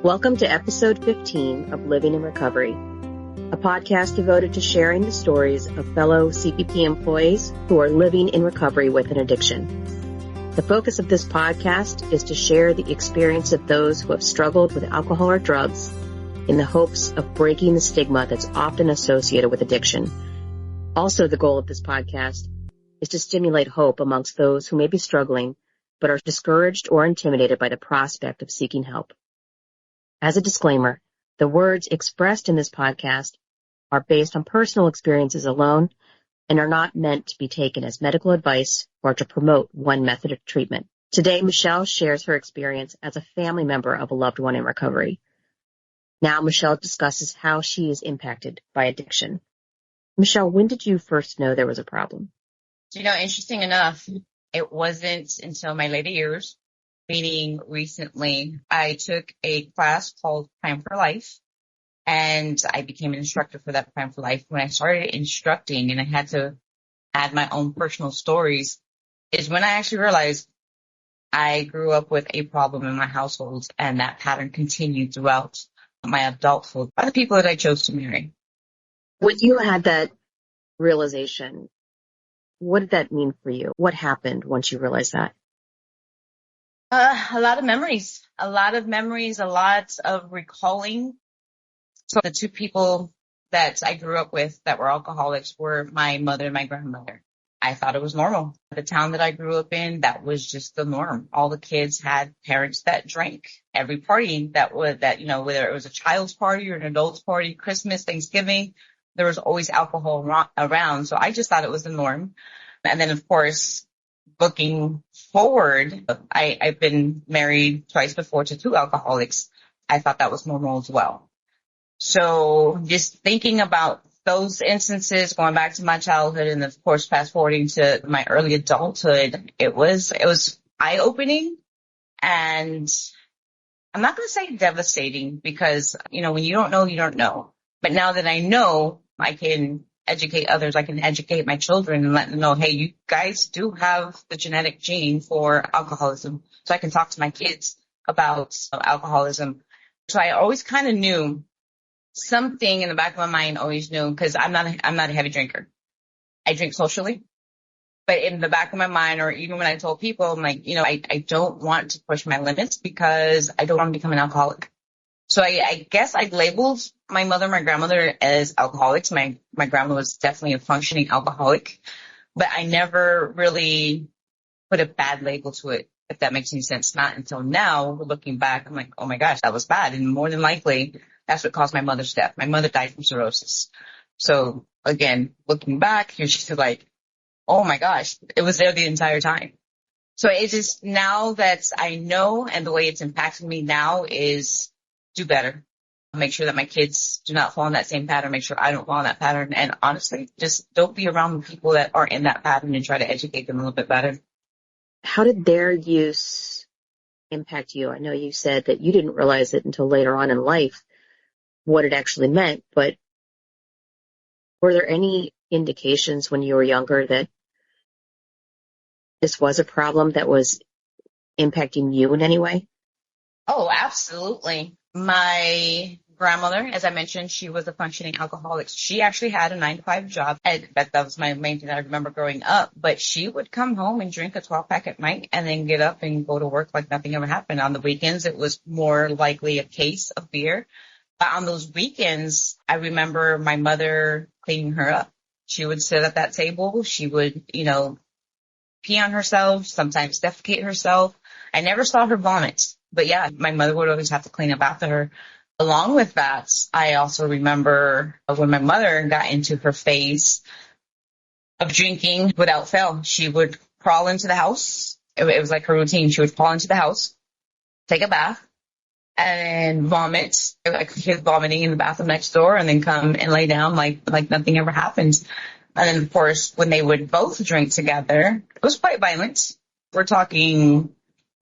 Welcome to episode 15 of Living in Recovery, a podcast devoted to sharing the stories of fellow CPP employees who are living in recovery with an addiction. The focus of this podcast is to share the experience of those who have struggled with alcohol or drugs in the hopes of breaking the stigma that's often associated with addiction. Also, the goal of this podcast is to stimulate hope amongst those who may be struggling but are discouraged or intimidated by the prospect of seeking help. As a disclaimer, the words expressed in this podcast are based on personal experiences alone and are not meant to be taken as medical advice or to promote one method of treatment. Today, Michelle shares her experience as a family member of a loved one in recovery. Now, Michelle discusses how she is impacted by addiction. Michelle, when did you first know there was a problem? Interesting enough, it wasn't until my later years. Meaning recently, I took a class called Plan for Life, and I became an instructor for that Plan for Life. When I started instructing and I had to add my own personal stories is when I actually realized I grew up with a problem in my household, and that pattern continued throughout my adulthood by the people that I chose to marry. When you had that realization, what did that mean for you? What happened once you realized that? A lot of memories, a lot of recalling. So the two people that I grew up with that were alcoholics were my mother and my grandmother. I thought it was normal. The town that I grew up in, that was just the norm. All the kids had parents that drank. Every party whether it was a child's party or an adult's party, Christmas, Thanksgiving, there was always alcohol around. So I just thought it was the norm. And then, of course, looking forward, I've been married twice before to two alcoholics. I thought that was normal as well. So just thinking about those instances, going back to my childhood and of course fast forwarding to my early adulthood, it was eye-opening, and I'm not going to say devastating because, when you don't know, you don't know. But now that I know, I can educate others. I can educate my children and let them know, hey, you guys do have the genetic gene for alcoholism. So I can talk to my kids about alcoholism. So I always kind of knew something in the back of my mind, always knew, because I'm not a heavy drinker. I drink socially, but in the back of my mind, or even when I told people, I'm like, I don't want to push my limits because I don't want to become an alcoholic. So I guess I labeled my mother and my grandmother as alcoholics. My grandma was definitely a functioning alcoholic, but I never really put a bad label to it, if that makes any sense. Not until now, looking back, I'm like, oh my gosh, that was bad. And more than likely, that's what caused my mother's death. My mother died from cirrhosis. So again, looking back, she's like, oh my gosh, it was there the entire time. So it's just now that I know, and the way it's impacting me now is do better. Make sure that my kids do not fall in that same pattern. Make sure I don't fall in that pattern. And honestly, just don't be around people that are in that pattern and try to educate them a little bit better. How did their use impact you? I know you said that you didn't realize it until later on in life, what it actually meant, but were there any indications when you were younger that this was a problem that was impacting you in any way? Oh, absolutely. My grandmother, as I mentioned, she was a functioning alcoholic. She actually had a 9-to-5 job. That was my main thing that I remember growing up. But she would come home and drink a 12-pack at night and then get up and go to work like nothing ever happened. On the weekends, it was more likely a case of beer. But on those weekends, I remember my mother cleaning her up. She would sit at that table. She would, pee on herself, sometimes defecate herself. I never saw her vomit. But yeah, my mother would always have to clean up after her. Along with that, I also remember when my mother got into her phase of drinking without fail, she would crawl into the house. It was like her routine. She would crawl into the house, take a bath, and vomit. Like she was vomiting in the bathroom next door, and then come and lay down like nothing ever happened. And then, of course, when they would both drink together, it was quite violent. We're talking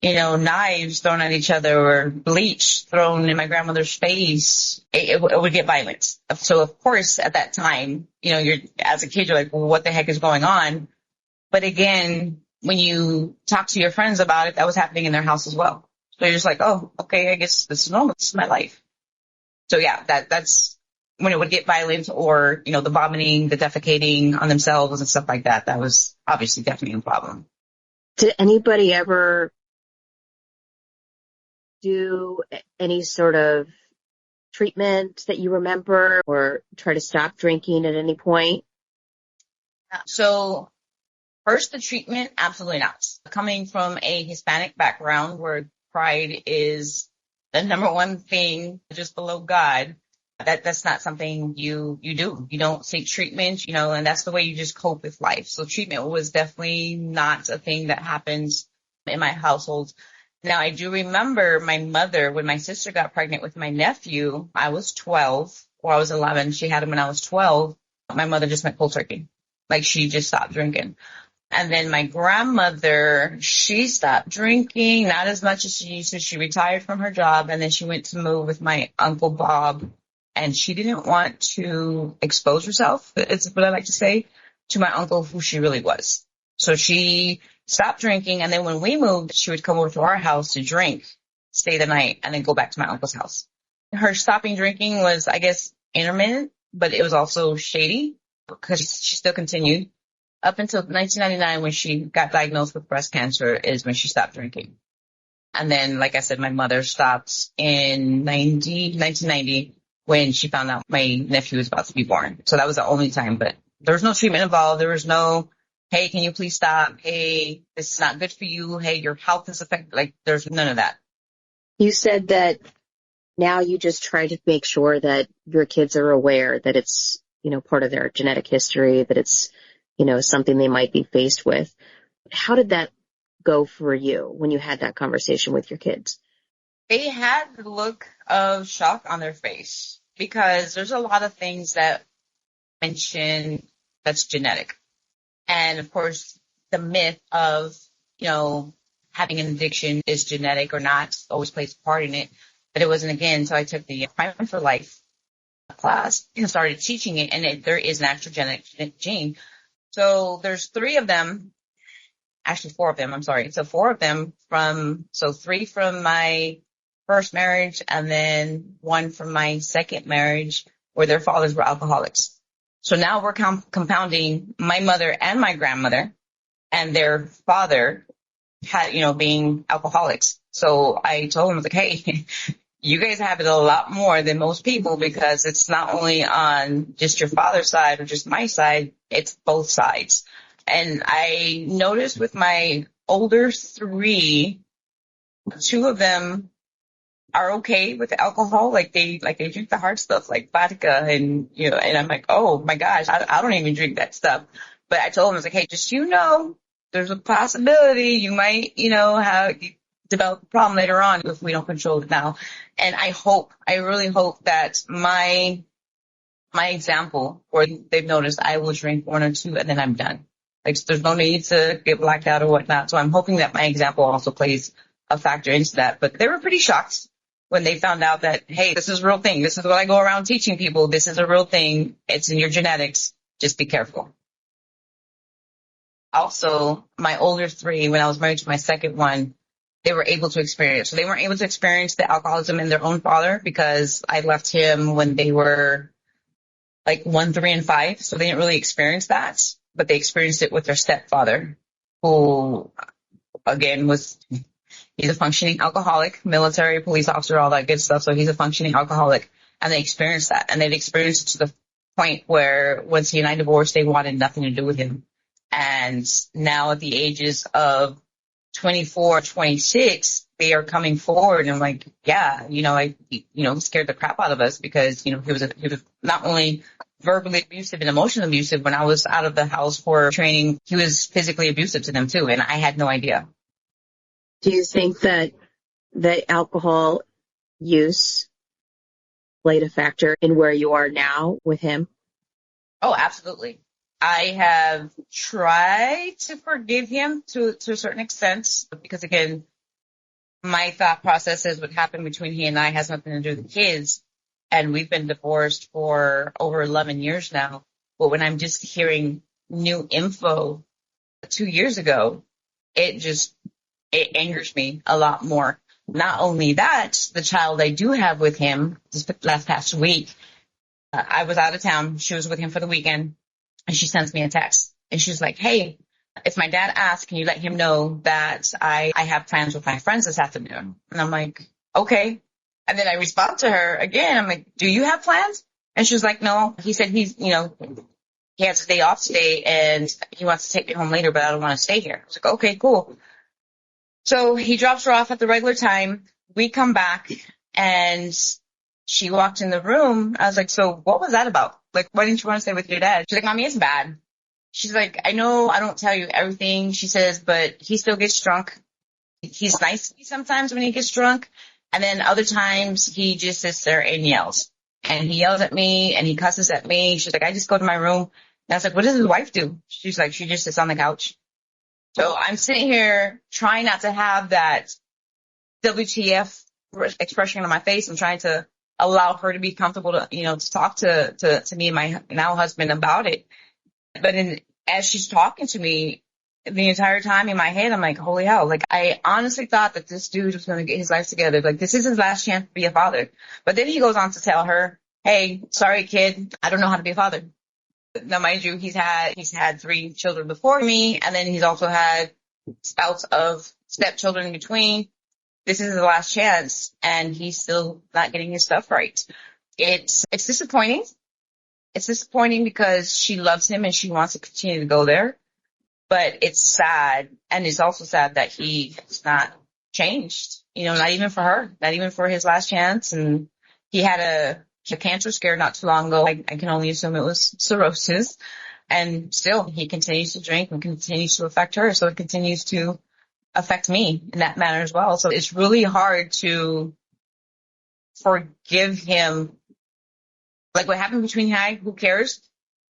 knives thrown at each other or bleach thrown in my grandmother's face. It would get violent. So, of course, at that time, you're as a kid, you're like, well, what the heck is going on? But again, when you talk to your friends about it, that was happening in their house as well. So you're just like, oh, okay, I guess this is normal. This is my life. So yeah, that's when it would get violent or, the vomiting, the defecating on themselves and stuff like that. That was obviously definitely a problem. Did anybody ever do any sort of treatment that you remember or try to stop drinking at any point? So first, the treatment, absolutely not. Coming from a Hispanic background where pride is the number one thing just below God, that's not something you do. You don't seek treatment, and that's the way you just cope with life. So treatment was definitely not a thing that happens in my household. Now, I do remember my mother, when my sister got pregnant with my nephew, I was 12 or I was 11. She had him when I was 12. My mother just went cold turkey. Like, she just stopped drinking. And then my grandmother, she stopped drinking, not as much as she used to. She retired from her job, and then she went to move with my Uncle Bob. And she didn't want to expose herself, is what I like to say, to my uncle, who she really was. So she stopped drinking, and then when we moved, she would come over to our house to drink, stay the night, and then go back to my uncle's house. Her stopping drinking was, I guess, intermittent, but it was also shady because she still continued. Up until 1999, when she got diagnosed with breast cancer, is when she stopped drinking. And then, like I said, my mother stopped in 1990 when she found out my nephew was about to be born. So that was the only time, but there was no treatment involved. There was no, hey, can you please stop? Hey, this is not good for you. Hey, your health is affected. Like, there's none of that. You said that now you just try to make sure that your kids are aware that it's, part of their genetic history, that it's, something they might be faced with. How did that go for you when you had that conversation with your kids? They had the look of shock on their face because there's a lot of things that mention that's genetic. And of course, the myth of, having an addiction is genetic or not always plays a part in it. But it wasn't again. So I took the Primer for Life class and started teaching it. And there is an actual genetic gene. So there's 3 of them. Actually, 4 of them. I'm sorry. So 4 of them 3 from my first marriage and then 1 from my second marriage where their fathers were alcoholics. So now we're compounding my mother and my grandmother and their father had, being alcoholics. So I told them, like, hey, you guys have it a lot more than most people because it's not only on just your father's side or just my side, it's both sides. And I noticed with my older 3, 2 of them are okay with alcohol. Like they drink the hard stuff like vodka and, and I'm like, oh my gosh, I don't even drink that stuff. But I told them, I was like, hey, just, there's a possibility you might, have develop a problem later on if we don't control it now. And I really hope that my example, or they've noticed I will drink 1 or 2 and then I'm done. Like, there's no need to get blacked out or whatnot. So I'm hoping that my example also plays a factor into that. But they were pretty shocked when they found out that, hey, this is a real thing. This is what I go around teaching people. This is a real thing. It's in your genetics. Just be careful. Also, my older 3, when I was married to my second one, they were able to experience. So they weren't able to experience the alcoholism in their own father because I left him when they were like 1, 3, and 5. So they didn't really experience that, but they experienced it with their stepfather, who again he's a functioning alcoholic, military, police officer, all that good stuff. So he's a functioning alcoholic, and they experienced that, and they'd experienced it to the point where once he and I divorced, they wanted nothing to do with him. And now at the ages of 24, 26, they are coming forward and I'm like, yeah, I scared the crap out of us because, he was not only verbally abusive and emotionally abusive. When I was out of the house for training, he was physically abusive to them too. And I had no idea. Do you think that the alcohol use played a factor in where you are now with him? Oh, absolutely. I have tried to forgive him to a certain extent because, again, my thought process is what happened between he and I has nothing to do with the kids. And we've been divorced for over 11 years now. But when I'm just hearing new info 2 years ago, it angers me a lot more. Not only that, the child I do have with him this last past week, I was out of town. She was with him for the weekend, and she sends me a text. And she's like, hey, if my dad asks, can you let him know that I have plans with my friends this afternoon? And I'm like, okay. And then I respond to her again. I'm like, do you have plans? And she was like, no. He said he has a day off today and he wants to take me home later, but I don't want to stay here. I was like, okay, cool. So he drops her off at the regular time. We come back and she walked in the room. I was like, so what was that about? Like, why didn't you want to stay with your dad? She's like, Mommy, it's bad. She's like, I know I don't tell you everything, she says, but he still gets drunk. He's nice to me sometimes when he gets drunk. And then other times he just sits there and yells. And he yells at me and he cusses at me. She's like, I just go to my room. And I was like, what does his wife do? She's like, she just sits on the couch. So I'm sitting here trying not to have that WTF expression on my face. I'm trying to allow her to be comfortable to talk to me and my now husband about it. But as she's talking to me the entire time in my head, I'm like, holy hell. Like, I honestly thought that this dude was going to get his life together. Like, this is his last chance to be a father. But then he goes on to tell her, hey, sorry, kid, I don't know how to be a father. Now, mind you, he's had 3 children before me, and then he's also had spouts of stepchildren in between. This is his last chance, and he's still not getting his stuff right. It's disappointing. It's disappointing because she loves him and she wants to continue to go there. But it's sad, and it's also sad that he's not changed, not even for her, not even for his last chance. And he had a cancer scare not too long ago. I can only assume it was cirrhosis. And still, he continues to drink and continues to affect her. So it continues to affect me in that manner as well. So it's really hard to forgive him. Like, what happened between you and I, who cares?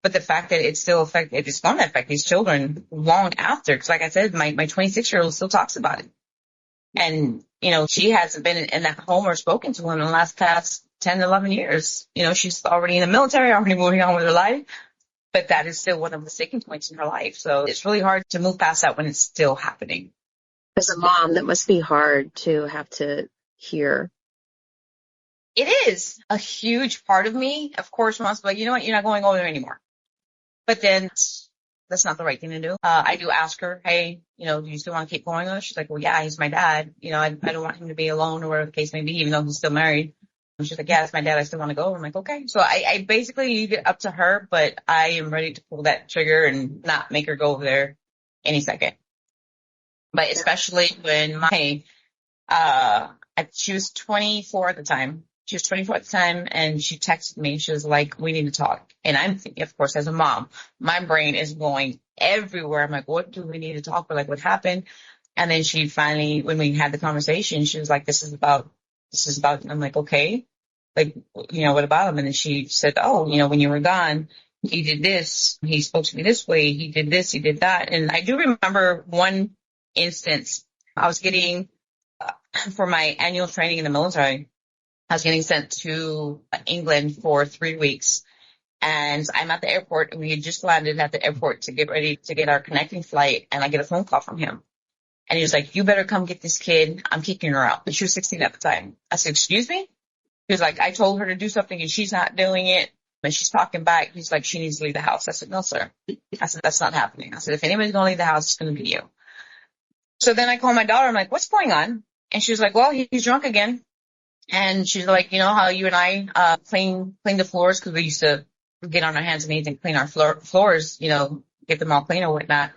But the fact that it's going to affect these children long after. Because like I said, my 26-year-old still talks about it. And, she hasn't been in that home or spoken to him in the past 10, 11 years. She's already in the military, already moving on with her life. But that is still one of the sticking points in her life. So it's really hard to move past that when it's still happening. As a mom, that must be hard to have to hear. It is. A huge part of me, of course, wants to be like, you know what, you're not going over there anymore. But then that's not the right thing to do. I do ask her, hey, do you still want to keep going on? She's like, well, yeah, he's my dad. I don't want him to be alone or whatever the case may be, even though he's still married. And she's like, yeah, it's my dad. I still want to go. I'm like, okay. So I basically leave it up to her, but I am ready to pull that trigger and not make her go over there any second. But especially when she was 24 at the time. She was 24 at the time, and she texted me. She was like, we need to talk. And I'm thinking, of course, as a mom, my brain is going everywhere. I'm like, what do we need to talk about? Like, what happened? And then she finally, when we had the conversation, she was like, this is about, and I'm like, okay. Like, what about him? And then she said, oh, when you were gone, he did this. He spoke to me this way. He did this. He did that. And I do remember one instance. I was getting, for my annual training in the military, I was getting sent to England for 3 weeks, and I'm at the airport, and we had just landed at the airport to get ready to get our connecting flight, and I get a phone call from him. And he was like, you better come get this kid. I'm kicking her out. And she was 16 at the time. I said, excuse me? He was like, I told her to do something, and she's not doing it. And she's talking back. He's like, she needs to leave the house. I said, no, sir. I said, that's not happening. I said, if anybody's going to leave the house, it's going to be you. So then I called my daughter. I'm like, what's going on? And she was like, well, he's drunk again. And she's like, how you and I clean the floors, because we used to get on our hands and knees and clean our floors, get them all clean or whatnot.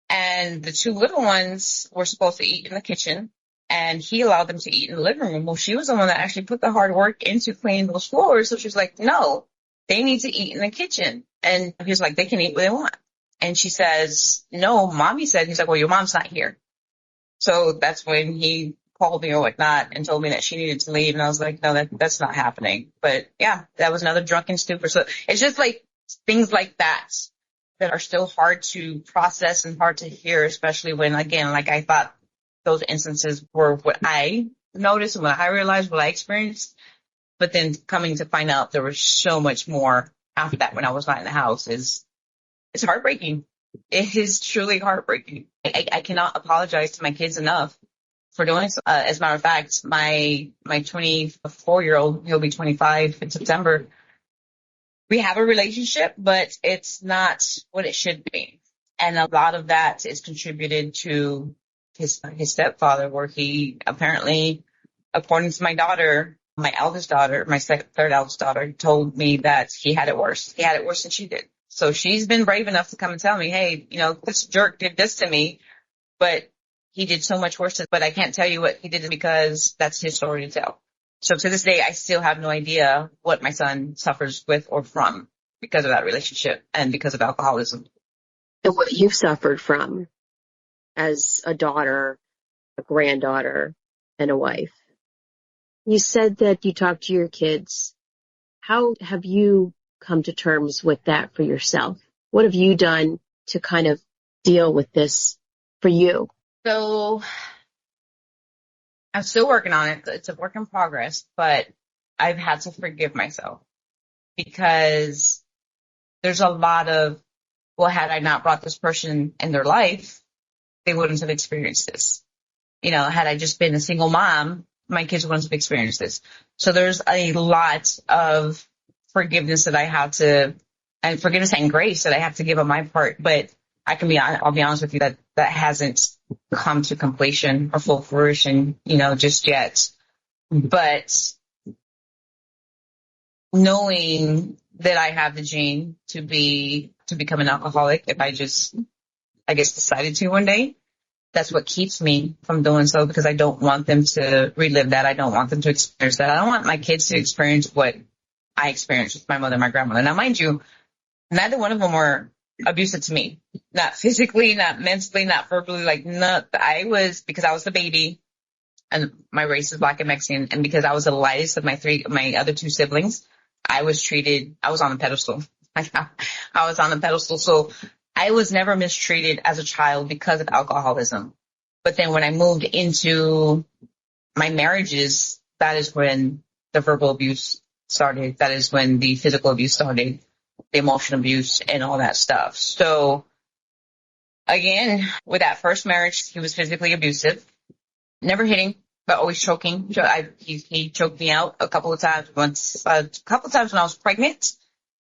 And the 2 little ones were supposed to eat in the kitchen, and he allowed them to eat in the living room. Well, she was the one that actually put the hard work into cleaning those floors. So she was like, no, they need to eat in the kitchen. And he was like, they can eat what they want. And she says, no, Mommy said. He's like, well, your mom's not here. So that's when he called me or whatnot and told me that she needed to leave. And I was like, no, that's not happening. But yeah, that was another drunken stupor. So it's just like things like that are still hard to process and hard to hear, especially when, again, like I thought those instances were what I noticed and what I realized, what I experienced. But then coming to find out there was so much more after that when I was not in the house it's heartbreaking. It is truly heartbreaking. I cannot apologize to my kids enough for doing so. As a matter of fact, my 24-year-old, he'll be 25 in September. We have a relationship, but it's not what it should be. And a lot of that is contributed to his stepfather, where he apparently, according to my daughter, my eldest daughter, my third eldest daughter, told me that he had it worse. He had it worse than she did. So she's been brave enough to come and tell me, hey, this jerk did this to me, but he did so much worse. But I can't tell you what he did because that's his story to tell. So to this day, I still have no idea what my son suffers with or from because of that relationship and because of alcoholism. And what you've suffered from as a daughter, a granddaughter, and a wife. You said that you talked to your kids. How have you come to terms with that for yourself? What have you done to kind of deal with this for you? So I'm still working on it. It's a work in progress, but I've had to forgive myself because there's a lot of, well, had I not brought this person in their life, they wouldn't have experienced this. Had I just been a single mom, my kids wouldn't have experienced this. So there's a lot of forgiveness that I have to, and forgiveness and grace that I have to give on my part. But I'll be honest with you, that hasn't come to completion or full fruition, just yet. But knowing that I have the gene to become an alcoholic, if I just, I guess, decided to one day, that's what keeps me from doing so, because I don't want them to relive that. I don't want them to experience that. I don't want my kids to experience what I experienced with my mother and my grandmother. Now, mind you, neither one of them were abusive to me. Not physically, not mentally, not verbally, because I was the baby and my race is Black and Mexican. And because I was the lightest of my other two siblings, I was on a pedestal. I was on a pedestal. So I was never mistreated as a child because of alcoholism. But then when I moved into my marriages, that is when the verbal abuse started. That is when the physical abuse started, the emotional abuse and all that stuff. So again, with that first marriage, he was physically abusive, never hitting, but always choking. He choked me out a couple of times when I was pregnant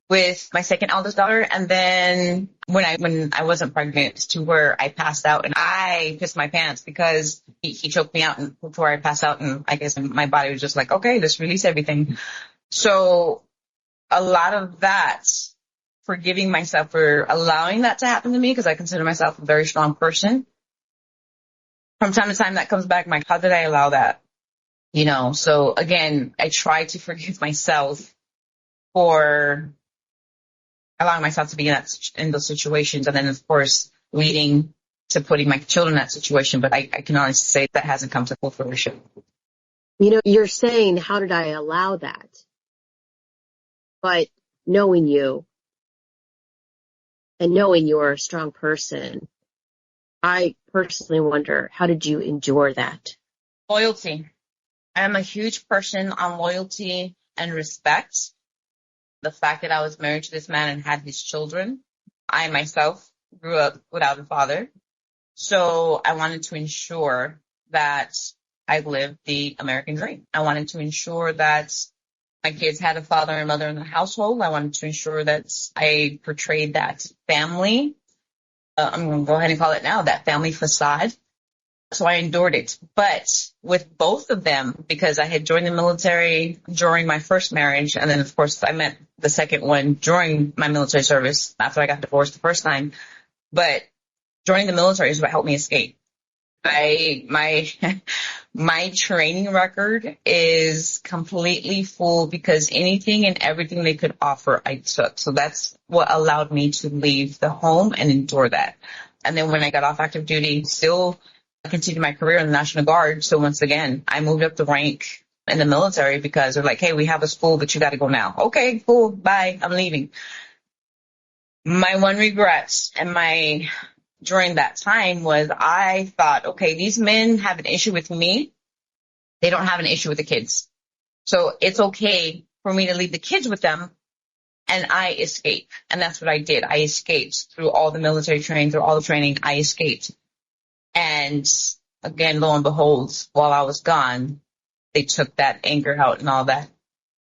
with my second eldest daughter. And then when I wasn't pregnant, to where I passed out and I pissed my pants because he choked me out and before I passed out. And I guess my body was just like, okay, let's release everything. So a lot of that, forgiving myself for allowing that to happen to me, because I consider myself a very strong person. From time to time that comes back, how did I allow that? So again, I try to forgive myself for allowing myself to be in those situations. And then of course, leading to putting my children in that situation. But I can honestly say that hasn't come to full fruition. You're saying, how did I allow that? But knowing you and knowing you're a strong person, I personally wonder, how did you endure that? Loyalty. I am a huge person on loyalty and respect. The fact that I was married to this man and had his children. I myself grew up without a father. So I wanted to ensure that I lived the American dream. I wanted to ensure that my kids had a father and mother in the household. I wanted to ensure that I portrayed that family. I'm going to go ahead and call it now, that family facade. So I endured it. But with both of them, because I had joined the military during my first marriage, and then of course I met the second one during my military service after I got divorced the first time. But joining the military is what helped me escape. My training record is completely full because anything and everything they could offer, I took. So that's what allowed me to leave the home and endure that. And then when I got off active duty, still continued my career in the National Guard. So once again, I moved up the rank in the military because they're like, hey, we have a school, but you got to go now. Okay, cool. Bye. I'm leaving. My one regret during that time was I thought, okay, these men have an issue with me. They don't have an issue with the kids. So it's okay for me to leave the kids with them and I escape. And that's what I did. I escaped through all the military training, through all the training. I escaped. And again, lo and behold, while I was gone, they took that anger out and all that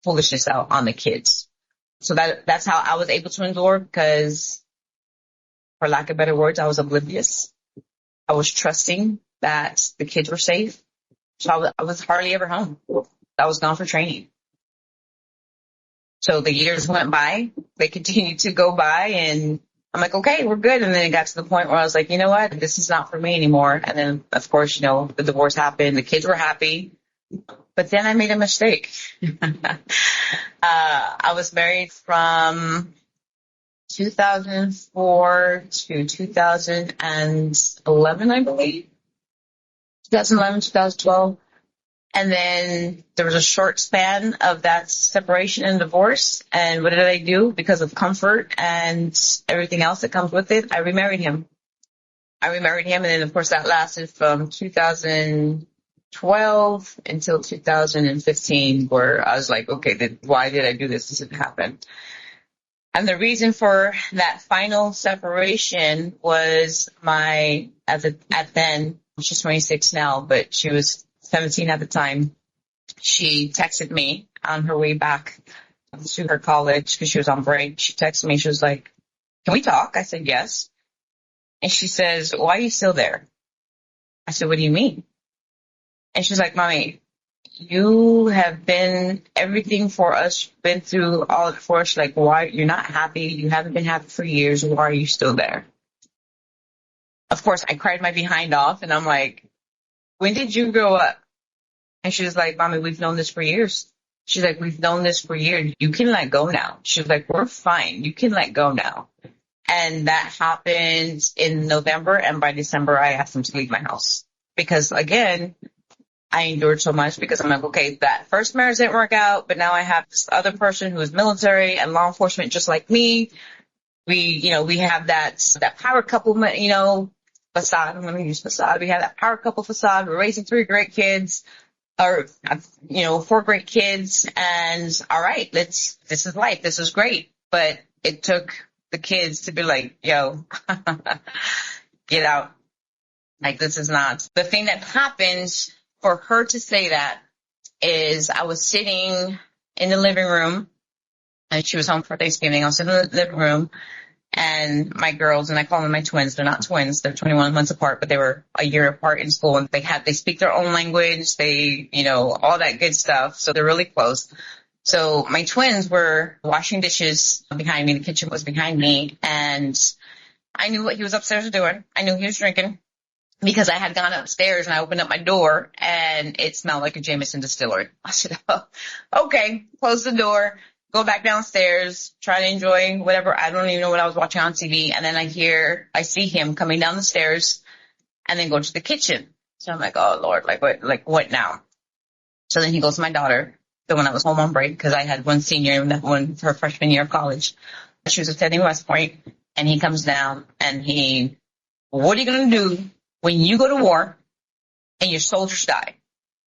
foolishness out on the kids. So that's how I was able to endure, because, for lack of better words, I was oblivious. I was trusting that the kids were safe. So I was hardly ever home. I was gone for training. So the years went by. They continued to go by, and I'm like, okay, we're good. And then it got to the point where I was like, you know what? This is not for me anymore. And then, of course, the divorce happened. The kids were happy. But then I made a mistake. I was married from 2004 to 2011, I believe. 2011, 2012. And then there was a short span of that separation and divorce. And what did I do? Because of comfort and everything else that comes with it, I remarried him. And then, of course, that lasted from 2012 until 2015, where I was like, okay, why did I do this? This didn't happen. And the reason for that final separation was at then, she's 26 now, but she was 17 at the time. She texted me on her way back to her college because she was on break. She texted me. She was like, can we talk? I said, yes. And she says, why are you still there? I said, what do you mean? And she's like, Mommy, you have been everything for us, been through all for us. Like, why you're not happy? You haven't been happy for years. Why are you still there? Of course, I cried my behind off, and I'm like, when did you grow up? And she was like, Mommy, we've known this for years. She's like, we've known this for years. You can let go now. She was like, we're fine. You can let go now. And that happened in November, and by December, I asked him to leave my house. Because, again, I endured so much, because I'm like, okay, that first marriage didn't work out, but now I have this other person who is military and law enforcement just like me. We have that power couple, facade. I'm going to use facade. We have that power couple facade. We're raising 3 great kids, or 4 great kids, and all right, this is life. This is great. But it took the kids to be like, yo, get out. Like, this is not. The thing that happens for her to say that is, I was sitting in the living room, and she was home for Thanksgiving. I was sitting in the living room, and my girls, and I call them my twins. They're not twins. They're 21 months apart, but they were a year apart in school, and they speak their own language. They, all that good stuff. So they're really close. So my twins were washing dishes behind me. The kitchen was behind me, and I knew what he was upstairs doing. I knew he was drinking, because I had gone upstairs and I opened up my door and it smelled like a Jameson distillery. I said, oh, okay, close the door, go back downstairs, try to enjoy whatever. I don't even know what I was watching on TV. And then I see him coming down the stairs and then go to the kitchen. So I'm like, oh Lord, what now? So then he goes to my daughter, the one that was home on break, because I had one senior and that one her freshman year of college. She was attending West Point, and he comes down and what are you going to do when you go to war and your soldiers die?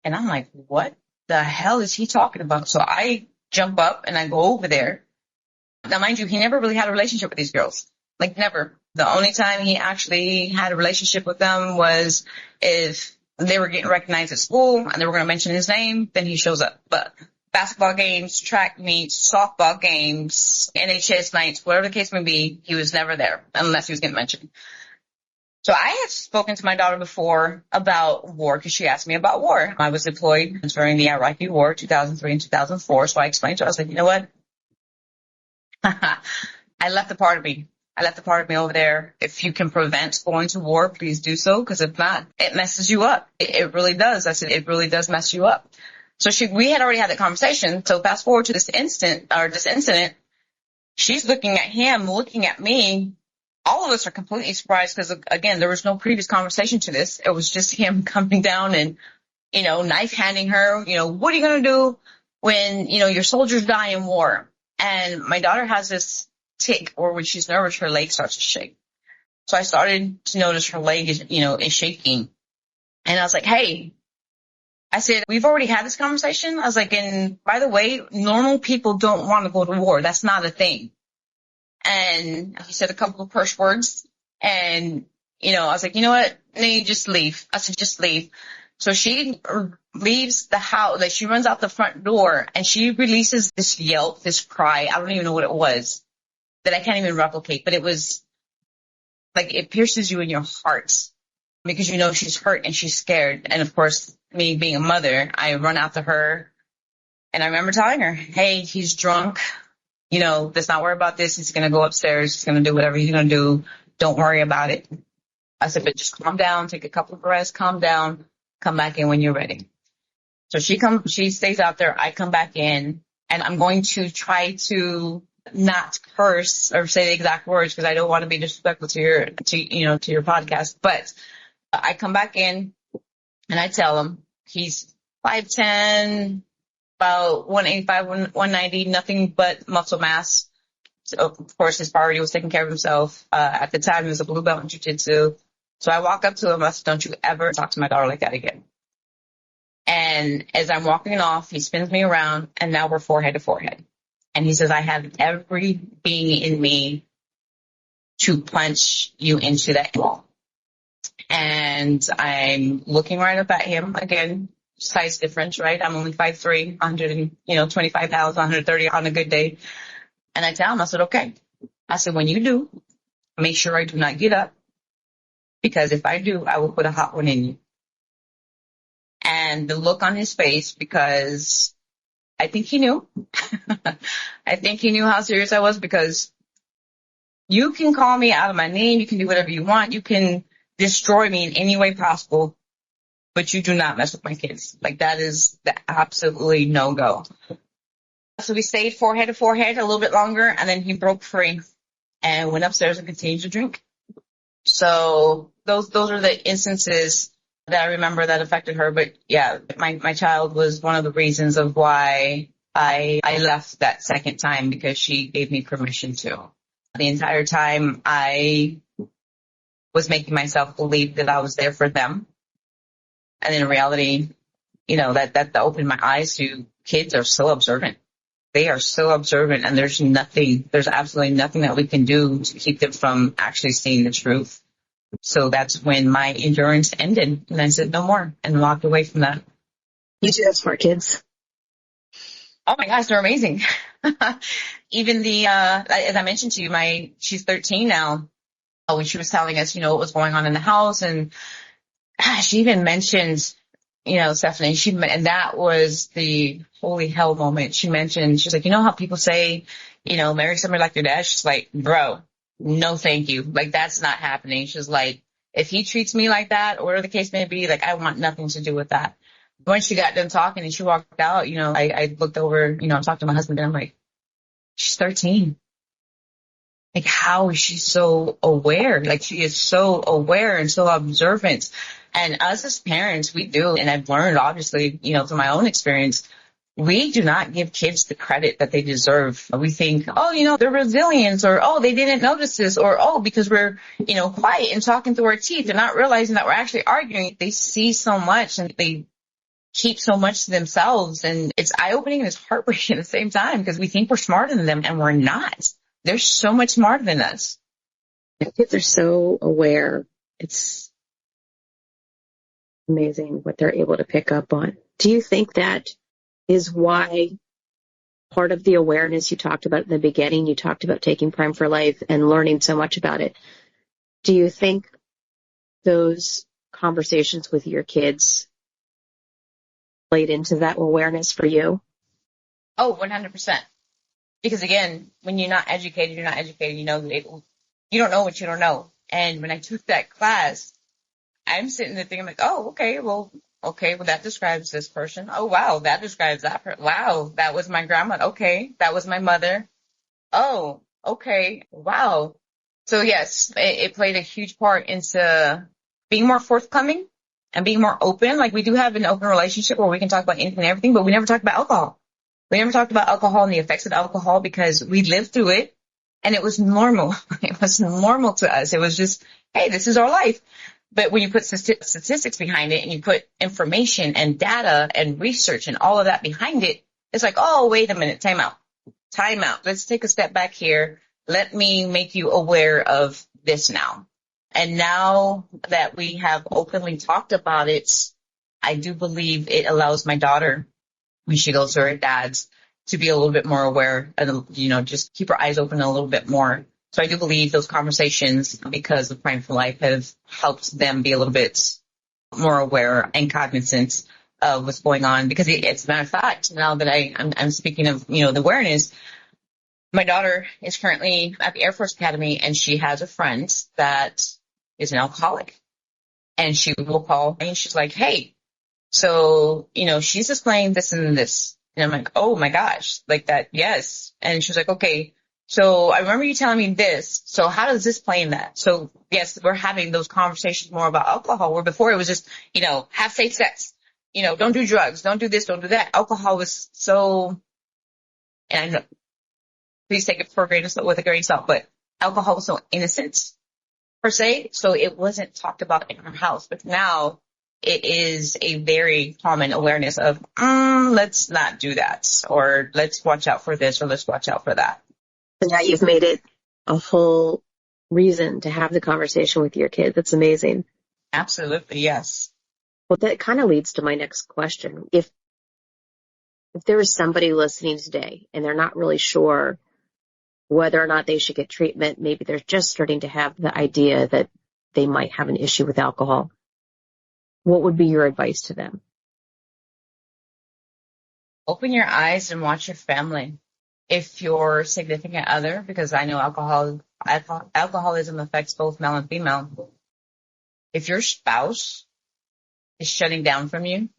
And I'm like, what the hell is he talking about? So I jump up and I go over there. Now, mind you, he never really had a relationship with these girls. Like, never. The only time he actually had a relationship with them was if they were getting recognized at school and they were going to mention his name, then he shows up. But basketball games, track meets, softball games, NHS nights, whatever the case may be, he was never there unless he was getting mentioned. So I had spoken to my daughter before about war, because she asked me about war. I was deployed during the Iraqi War, 2003 and 2004. So I explained to her, I was like, you know what? I left a part of me over there. If you can prevent going to war, please do so, because if not, it messes you up. It really does. I said, it really does mess you up. So we had already had that conversation. So fast forward to this incident, she's looking at him, looking at me. All of us are completely surprised, because, again, there was no previous conversation to this. It was just him coming down and, knife handing her, what are you going to do when, your soldiers die in war? And my daughter has this tick, or when she's nervous, her leg starts to shake. So I started to notice her leg is shaking. And I was like, hey, I said, we've already had this conversation. I was like, and by the way, normal people don't want to go to war. That's not a thing. And he said a couple of curse words, and I was like, you know what? No, just leave. I said, just leave. So she leaves the house, like she runs out the front door and she releases this yelp, this cry. I don't even know what it was that I can't even replicate, but it was like, it pierces you in your heart because she's hurt and she's scared. And of course, me being a mother, I run out to her and I remember telling her, hey, he's drunk. Let's not worry about this. He's going to go upstairs. He's going to do whatever he's going to do. Don't worry about it. I said, but just calm down, take a couple of breaths, calm down, come back in when you're ready. So she stays out there. I come back in and I'm going to try to not curse or say the exact words because I don't want to be disrespectful to your podcast. But I come back in and I tell him he's 5'10", about 185, 190, nothing but muscle mass. So of course, his priority was taking care of himself. At the time, he was a blue belt in jiu-jitsu. So I walk up to him. I said, don't you ever talk to my daughter like that again. And as I'm walking off, he spins me around and now we're forehead to forehead. And he says, I have every being in me to punch you into that wall. And I'm looking right up at him again, size difference, right? I'm only 5'3", 125 pounds, 130 on a good day. And I tell him, I said, okay. I said, when you do, make sure I do not get up. Because if I do, I will put a hot one in you. And the look on his face, because I think he knew. I think he knew how serious I was because you can call me out of my name. You can do whatever you want. You can destroy me in any way possible. But you do not mess with my kids. Like that is the absolutely no-go. So we stayed forehead to forehead a little bit longer. And then he broke free and went upstairs and continued to drink. So those are the instances that I remember that affected her. But yeah, my child was one of the reasons of why I left that second time because she gave me permission to. The entire time I was making myself believe that I was there for them. And in reality, that opened my eyes to kids are so observant. They are so observant and there's absolutely nothing that we can do to keep them from actually seeing the truth. So that's when my endurance ended and I said no more and walked away from that. You do have smart kids. Oh my gosh, they're amazing. Even as I mentioned to you, she's 13 now. When she was telling us, what was going on in the house and she even mentioned, Stephanie, and that was the holy hell moment. She's like, how people say, marry somebody like your dad? She's like, bro, no, thank you. Like, that's not happening. She's like, if he treats me like that, or whatever the case may be, like, I want nothing to do with that. When she got done talking and she walked out, I looked over, talked to my husband and I'm like, she's 13. Like, how is she so aware? Like, she is so aware and so observant. And us as parents, we do, and I've learned, obviously, from my own experience, we do not give kids the credit that they deserve. We think, they're resilient, or, they didn't notice this, or, because we're, quiet and talking through our teeth and not realizing that we're actually arguing. They see so much and they keep so much to themselves. And it's eye-opening and it's heartbreaking at the same time because we think we're smarter than them and we're not. They're so much smarter than us. Kids are so aware. It's amazing what they're able to pick up on. Do you think that is why part of the awareness you talked about in the beginning, you talked about taking Prime for Life and learning so much about it. Do you think those conversations with your kids played into that awareness for you? Oh, 100%. Because again, when you're not educated, you're not educated. You don't know what you don't know. And when I took that class, I'm sitting there thinking like, oh, okay, well, that describes this person. Oh, wow, that describes that person. Wow, that was my grandma. Okay, that was my mother. Oh, okay, wow. So yes, it played a huge part into being more forthcoming and being more open. Like, we do have an open relationship where we can talk about anything and everything, but we never talked about alcohol. We never talked about alcohol and the effects of alcohol because we lived through it and it was normal. It was normal to us. It was just, hey, this is our life. But when you put statistics behind it and you put information and data and research and all of that behind it, it's like, oh, wait a minute, time out. Let's take a step back here. Let me make you aware of this now. And now that we have openly talked about it, I do believe it allows my daughter, when she goes to her dad's, to be a little bit more aware and, just keep her eyes open a little bit more. So I do believe those conversations, because of Prime for Life, have helped them be a little bit more aware and cognizant of what's going on. Because it's a matter of fact, now that I'm speaking of, the awareness, my daughter is currently at the Air Force Academy, and she has a friend that is an alcoholic. And she will call me and she's like, hey, so, she's displaying this and this. And I'm like, oh my gosh, like that. Yes. And she was like, okay, so I remember you telling me this. So how does this play in that? So yes, we're having those conversations more about alcohol, where before it was just, have safe sex, don't do drugs, don't do this, don't do that. Alcohol was so, and I know, please take it with a grain of salt, but alcohol was so innocent per se. So it wasn't talked about in our house, but now it is a very common awareness of, let's not do that, or let's watch out for this, or let's watch out for that. So now you've made it a whole reason to have the conversation with your kids. That's amazing. Absolutely, yes. Well, that kind of leads to my next question. If there is somebody listening today and they're not really sure whether or not they should get treatment, maybe they're just starting to have the idea that they might have an issue with alcohol, what would be your advice to them? Open your eyes and watch your family. If your significant other, because I know alcoholism affects both male and female. If your spouse is shutting down from you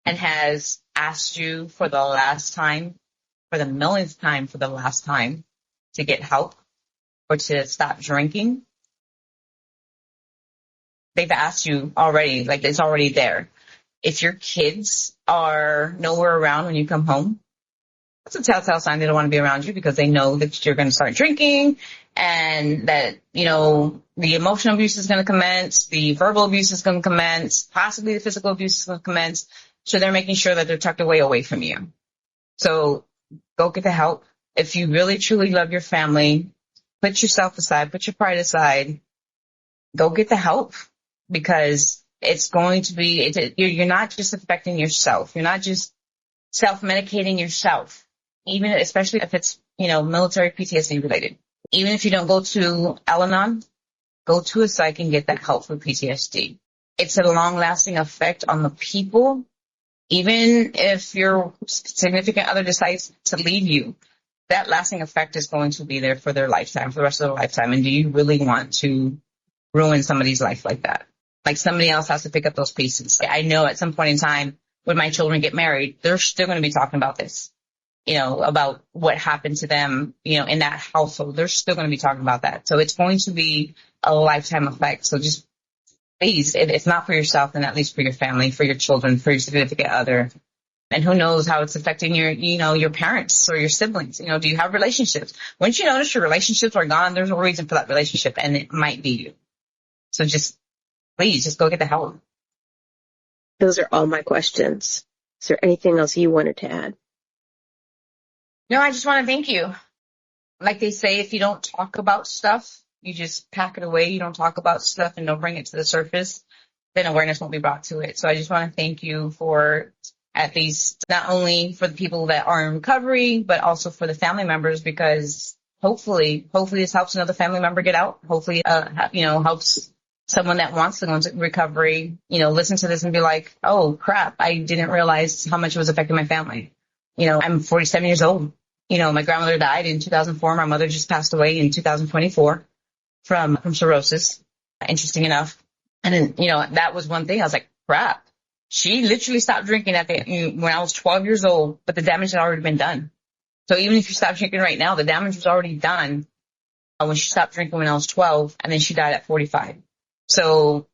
and has asked you for the last time, for the millionth time, for the last time, to get help or to stop drinking, they've asked you already, like it's already there. If your kids are nowhere around when you come home, that's a telltale sign they don't want to be around you, because they know that you're going to start drinking, and that, the emotional abuse is going to commence, the verbal abuse is going to commence, possibly the physical abuse is going to commence. So they're making sure that they're tucked away from you. So go get the help. If you really truly love your family, put yourself aside, put your pride aside, go get the help, because it's going to be, you're not just affecting yourself. You're not just self-medicating yourself, even, especially if it's, military PTSD related. Even if you don't go to Al-Anon, go to a psych and get that help for PTSD. It's a long-lasting effect on the people. Even if your significant other decides to leave you, that lasting effect is going to be there for their lifetime, for the rest of their lifetime. And do you really want to ruin somebody's life like that? Like, somebody else has to pick up those pieces. I know at some point in time when my children get married, they're still going to be talking about this, about what happened to them, in that household. They're still going to be talking about that. So it's going to be a lifetime effect. So just please, if it's not for yourself, then at least for your family, for your children, for your significant other. And who knows how it's affecting your parents or your siblings. Do you have relationships? Once you notice your relationships are gone, there's a reason for that relationship, and it might be you. So please just go get the help. Those are all my questions. Is there anything else you wanted to add? No, I just want to thank you. Like they say, if you don't talk about stuff, you just pack it away. You don't talk about stuff and don't bring it to the surface, then awareness won't be brought to it. So I just want to thank you for, at least, not only for the people that are in recovery, but also for the family members, because hopefully this helps another family member get out. Hopefully, helps someone that wants to go into recovery, listen to this and be like, oh crap, I didn't realize how much it was affecting my family. I'm 47 years old. My grandmother died in 2004. My mother just passed away in 2024 from cirrhosis, interesting enough. And then, that was one thing. I was like, crap. She literally stopped drinking when I was 12 years old, but the damage had already been done. So even if you stop drinking right now, the damage was already done when she stopped drinking when I was 12, and then she died at 45. So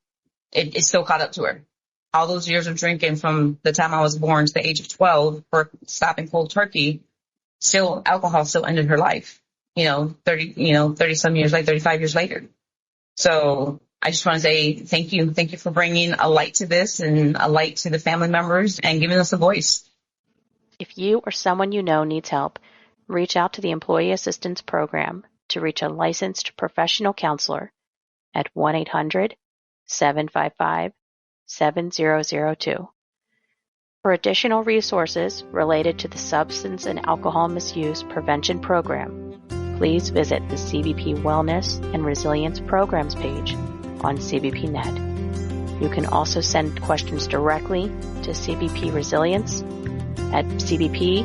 it still caught up to her. All those years of drinking from the time I was born to the age of 12 for stopping cold turkey, alcohol still ended her life, 30 some years later, 35 years later. So I just want to say thank you. Thank you for bringing a light to this and a light to the family members and giving us a voice. If you or someone you know needs help, reach out to the Employee Assistance Program to reach a licensed professional counselor at 1-800-755-7002. For additional resources related to the Substance and Alcohol Misuse Prevention Program, please visit the CBP Wellness and Resilience Programs page on CBP.net. You can also send questions directly to CBP Resilience at cbp.dhs.gov.